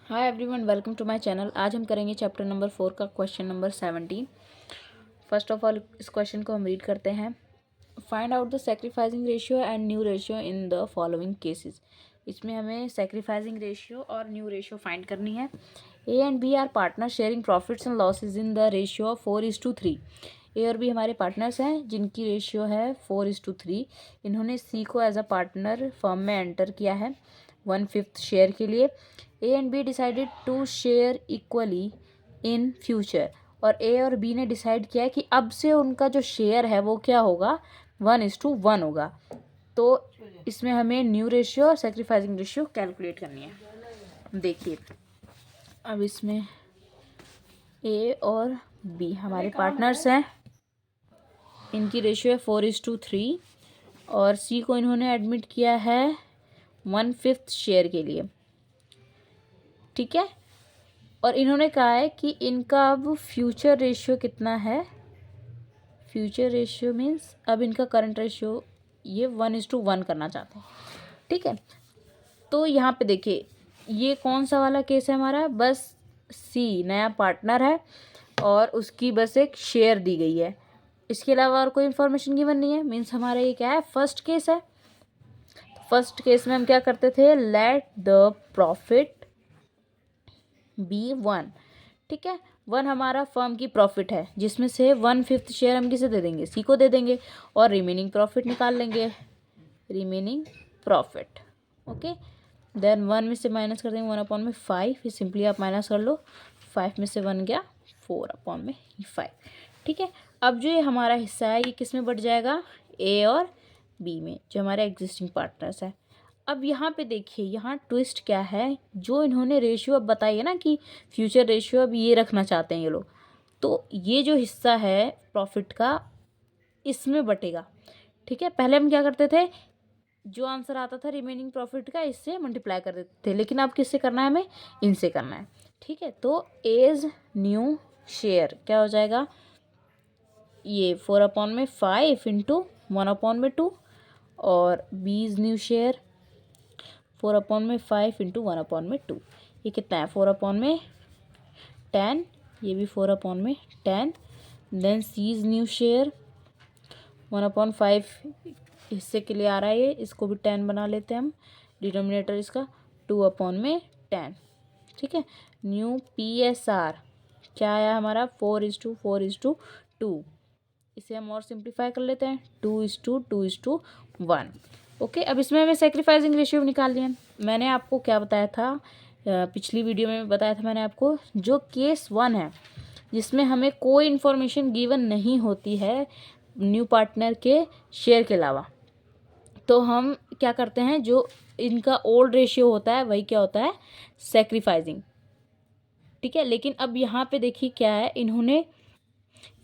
Hi everyone, welcome to my channel. आज हम करेंगे चैप्टर नंबर 4 का question number 17। First of all इस क्वेश्चन को हम रीड करते हैं। Find out the sacrificing ratio and new ratio in the following cases. इसमें हमें सेक्रीफाइसिंग रेशियो और न्यू रेशियो फाइंड करनी है। A and B are partner sharing profits and losses in the ratio of 4:3। A और B हमारे partners हैं जिनकी ratio है 4:3। इन्होंने सी को एज अ पार्टनर फर्म में एंटर किया है 1/5 शेयर के लिए। A and B decided to share equally in future. और ए और बी ने डिसाइड किया है कि अब से उनका जो शेयर है वो क्या होगा, 1:1 होगा। तो इसमें हमें न्यू रेशियो और सेक्रीफाइसिंग रेशियो कैलकुलेट करनी है। देखिए, अब इसमें ए और बी हमारे पार्टनर्स हैं, इनकी रेशियो है 4:3 और सी को इन्होंने एडमिट किया है 1/5 शेयर के लिए। ठीक है, और इन्होंने कहा है कि इनका अब फ्यूचर रेशियो कितना है। फ्यूचर रेशियो मीन्स अब इनका करंट रेशियो ये 1:1 करना चाहते हैं। ठीक है, तो यहाँ पे देखिए ये कौन सा वाला केस है हमारा, बस सी नया पार्टनर है और उसकी बस एक शेयर दी गई है, इसके अलावा और कोई इन्फॉर्मेशन गिवन नहीं है। मीन्स हमारा ये क्या है, फर्स्ट केस है। फर्स्ट केस में हम क्या करते थे, लेट द प्रॉफिट बी 1। ठीक है, 1 हमारा फर्म की प्रॉफिट है जिसमें से 1/5 शेयर हम किसे दे देंगे, सी को दे देंगे और रिमेनिंग प्रॉफिट निकाल लेंगे, रिमेनिंग प्रॉफिट। ओके, देन 1 में से माइनस कर देंगे 1/5। ये सिंपली आप माइनस कर लो, 5 में से 1 गया 4/5। ठीक है, अब जो ये हमारा हिस्सा है ये किस में बढ़ जाएगा, ए और बी में, जो हमारे एग्जिस्टिंग पार्टनर्स है। अब यहाँ पे देखिए यहाँ ट्विस्ट क्या है, जो इन्होंने रेशियो अब बताई है ना कि फ्यूचर रेशियो अब ये रखना चाहते हैं ये लोग, तो ये जो हिस्सा है प्रॉफिट का इसमें बटेगा। ठीक है, पहले हम क्या करते थे, जो आंसर आता था रिमेनिंग प्रॉफिट का इससे मल्टीप्लाई कर देते थे, लेकिन अब किससे करना है, हमें इनसे करना है। ठीक है, तो एज न्यू शेयर क्या हो जाएगा, ये 4/5 इंटू 1/2 और B is new share 4/5 into 1/2। ये कितना है, 4/10। ये भी 4/10। Then C is new share 1/5 हिस्से के लिए आ रहा है ये, इसको भी 10 बना लेते हैं हम, डिनोमिनेटर इसका 2/10। ठीक है, न्यू PSR क्या आया हमारा, 4:4:2। इसे हम और सिंप्लीफाई कर लेते हैं, 2:2:1। ओके, अब इसमें हमें सेक्रीफाइसिंग रेशियो निकालनी है। मैंने आपको क्या बताया था, पिछली वीडियो में बताया था मैंने आपको, जो केस 1 है जिसमें हमें कोई इन्फॉर्मेशन गिवन नहीं होती है न्यू पार्टनर के शेयर के अलावा, तो हम क्या करते हैं, जो इनका ओल्ड रेशियो होता है वही क्या होता है, सेक्रीफाइसिंग। ठीक है, लेकिन अब यहाँ पे देखिए क्या है, इन्होंने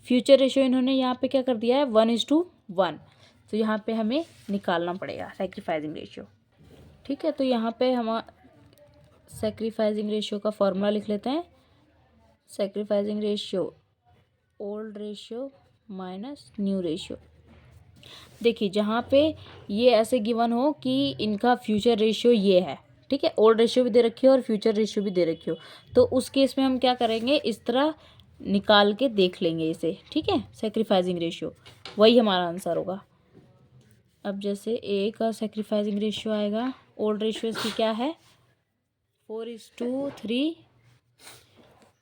फ्यूचर रेशियो इन्होंने यहाँ पे क्या कर दिया है, 1:1। तो यहाँ पे हमें निकालना पड़ेगा सेक्रीफाइसिंग रेशियो। ठीक है, तो यहाँ पे हम सेक्रीफाइसिंग रेशियो का फॉर्मूला लिख लेते हैं। Sacrificing ratio old ratio minus new ratio. देखिए जहाँ पे ये ऐसे गिवन हो कि इनका फ्यूचर रेशियो ये है, ठीक है, ओल्ड रेशियो भी दे रखी हो और फ्यूचर रेशियो भी दे रखी हो, तो उस केस में हम क्या करेंगे, इस तरह निकाल के देख लेंगे इसे। ठीक है, सेक्रीफाइसिंग रेशियो वही हमारा आंसर होगा। अब जैसे ए का सेक्रीफाइसिंग रेशियो आएगा, ओल्ड रेशियो इसकी क्या है 4:3,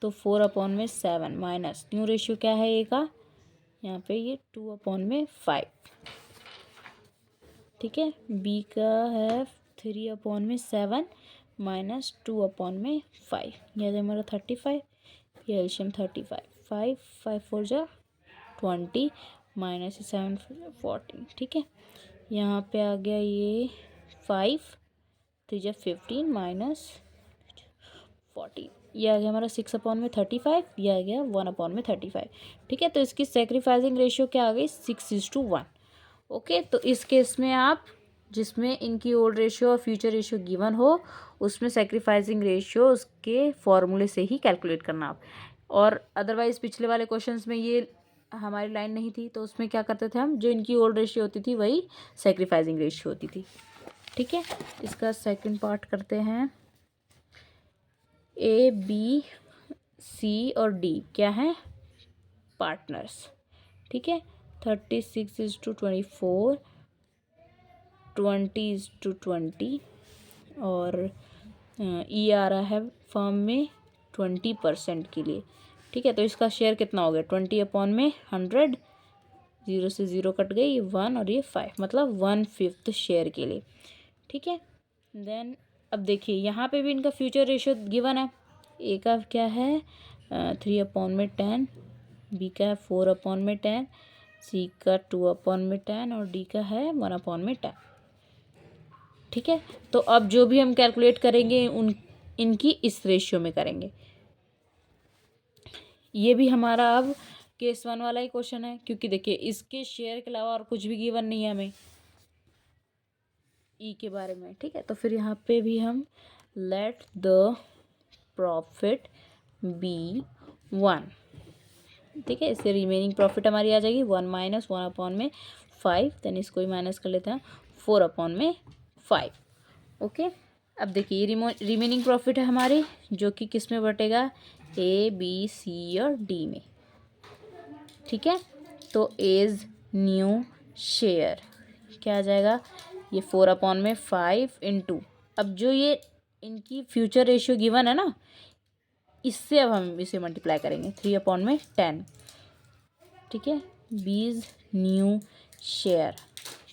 तो 4/7 माइनस न्यू रेशियो क्या है ए का, यहाँ पे ये 2/5। ठीक है, बी का है 3/7 माइनस 2/5। यह हमारा 35, यह एल्शियम 35, 5 5 4 जा 20 माइनस 7 14। ठीक है, यहाँ पे आ गया ये 5 3 जा 15 माइनस 40, यह आ गया हमारा 6/35, यह आ गया 1/35। ठीक है, तो इसकी सेक्रीफाइसिंग रेशियो क्या आ गई, 6:1। ओके, तो इस केस में आप जिसमें इनकी ओल्ड रेशियो और फ्यूचर रेशियो गिवन हो उसमें सेक्रीफाइसिंग रेशियो उसके फॉर्मूले से ही कैलकुलेट करना आप। और अदरवाइज पिछले वाले क्वेश्चंस में ये हमारी लाइन नहीं थी, तो उसमें क्या करते थे हम, जो इनकी ओल्ड रेशियो होती थी वही सेक्रीफाइसिंग रेशियो होती थी। ठीक है, इसका सेकंड पार्ट करते हैं। ए, बी, सी और डी क्या हैं? पार्टनर्स। ठीक है, 36:24, 20:20 और ई आ रहा है फर्म में 20% के लिए। ठीक है, तो इसका शेयर कितना हो गया? 20/100, 0 से 0 कट गई, 1 और ये 5, मतलब 1/5 शेयर के लिए। ठीक है, देन अब देखिए यहाँ पे भी इनका फ्यूचर रेशियो गिवन है। ए का क्या है? 3/10, बी का है 4/10, सी का 2/10 और डी का है 1/10। ठीक है, तो अब जो भी हम कैलकुलेट करेंगे इनकी इस रेशियो में करेंगे। ये भी हमारा अब केस 1 वाला ही क्वेश्चन है, क्योंकि देखिए इसके शेयर के अलावा और कुछ भी गिवन नहीं है हमें ई के बारे में। ठीक है, तो फिर यहाँ पे भी हम लेट द प्रॉफिट बी 1। ठीक है, इससे रिमेनिंग प्रॉफिट हमारी आ जाएगी 1 - 1/5, देन इसको ही माइनस कर लेते हैं 4/5। ओके, अब देखिए ये रिमेनिंग प्रॉफिट है हमारी, जो कि किस में बटेगा? ए, बी, सी और डी में। ठीक है, तो एज न्यू शेयर क्या आ जाएगा? ये 4/5 इंटू, अब जो ये इनकी फ्यूचर रेशियो गिवन है ना, इससे अब हम इसे मल्टीप्लाई करेंगे 3/10। ठीक है, B's new share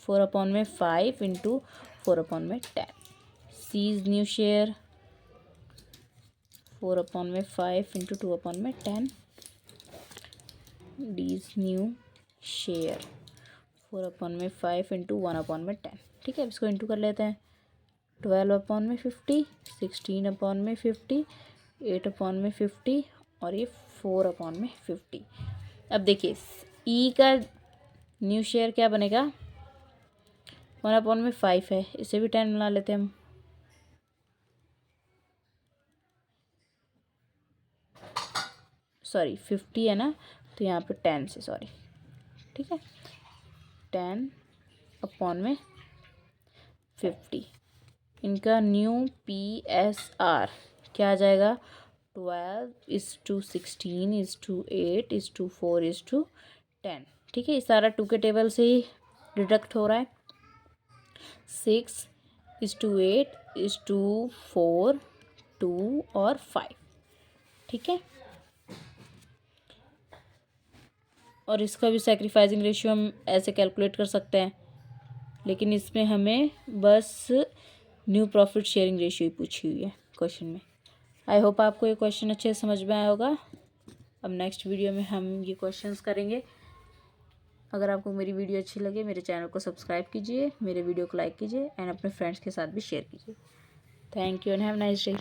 4/5 into 4/10, C's new share 4/5 into 2/10, D's new share 4/5 into 1/10। ठीक है, अब इसको इंटू कर लेते हैं। 12/50, 16/50, 8/50 और ये 4/50। अब देखिए ई का न्यू शेयर क्या बनेगा? 1/5 है, इसे भी 10 बना लेते हैं हम। सॉरी 50 है ना, तो यहाँ पे 10 से, सॉरी। ठीक है, 10/50। इनका न्यू PSR क्या आ जाएगा? 12:16:8:4:10। ठीक है, ये सारा 2 के टेबल से ही डिडक्ट हो रहा है। 6:8:4, 2 और 5। ठीक है, और इसका भी सैक्रिफाइसिंग रेशियो हम ऐसे कैलकुलेट कर सकते हैं, लेकिन इसमें हमें बस न्यू प्रॉफिट शेयरिंग रेशियो ही पूछी हुई है क्वेश्चन में। आई होप आपको ये क्वेश्चन अच्छे से समझ में आया होगा। अब नेक्स्ट वीडियो में हम ये क्वेश्चंस करेंगे। अगर आपको मेरी वीडियो अच्छी लगे, मेरे चैनल को सब्सक्राइब कीजिए, मेरे वीडियो को लाइक कीजिए एंड अपने फ्रेंड्स के साथ भी शेयर कीजिए। Thank you and have nice day.